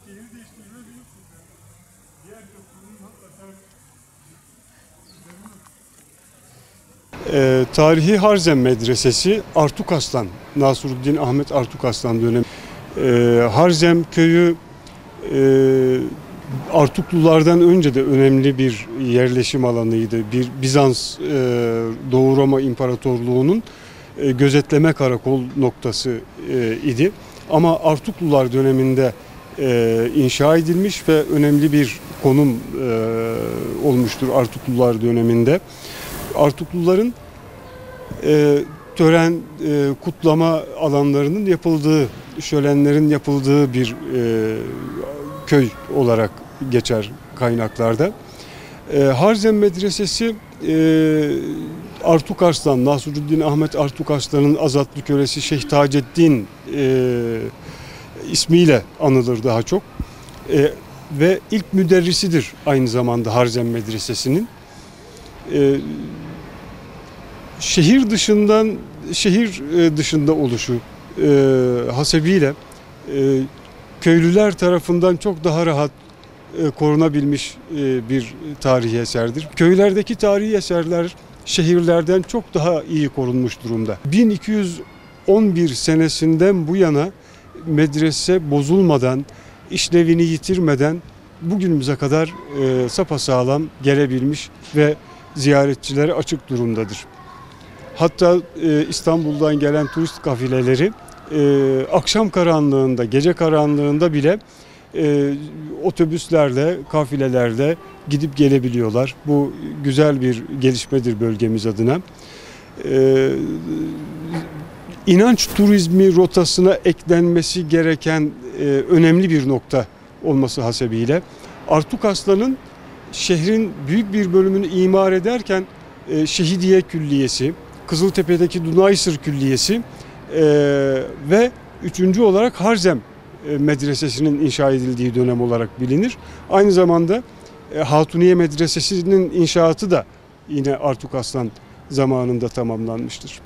şehir değiştirme büyük problem. Diğer köprünün hakikaten Tarihi Harzem Medresesi Artukaslan, Nasuruddin Ahmet Artukaslan dönemi. Harzem köyü Artuklulardan önce de önemli bir yerleşim alanıydı. Bir Bizans Doğu Roma İmparatorluğu'nun gözetleme karakol noktası idi. Ama Artuklular döneminde inşa edilmiş ve önemli bir konum olmuştur Artuklular döneminde. Artukluların tören, kutlama alanlarının yapıldığı, şölenlerin yapıldığı bir köy olarak geçer kaynaklarda. Harzem Medresesi Artukarslan, Nasuruddin Ahmet Artukarslan'ın azatlı kölesi Şeyh Taceddin ismiyle anılır daha çok. Ve ilk müderrisidir aynı zamanda Harzem Medresesi'nin. Şehir dışında oluşu hasebiyle köylüler tarafından çok daha rahat korunabilmiş bir tarihi eserdir. Köylerdeki tarihi eserler şehirlerden çok daha iyi korunmuş durumda. 1211 senesinden bu yana medrese bozulmadan, işlevini yitirmeden bugünümüze kadar sapasağlam gelebilmiş ve ziyaretçilere açık durumdadır. Hatta İstanbul'dan gelen turist kafileleri akşam karanlığında, gece karanlığında bile otobüslerle, kafilelerle gidip gelebiliyorlar. Bu güzel bir gelişmedir bölgemiz adına. İnanç turizmi rotasına eklenmesi gereken önemli bir nokta olması hasebiyle Artukaslan'ın şehrin büyük bir bölümünü imar ederken Şehidiye Külliyesi, Kızıltepe'deki Dunaysır Külliyesi ve üçüncü olarak Harzem Medresesi'nin inşa edildiği dönem olarak bilinir. Aynı zamanda Hatuniye Medresesi'nin inşaatı da yine Artukaslan zamanında tamamlanmıştır.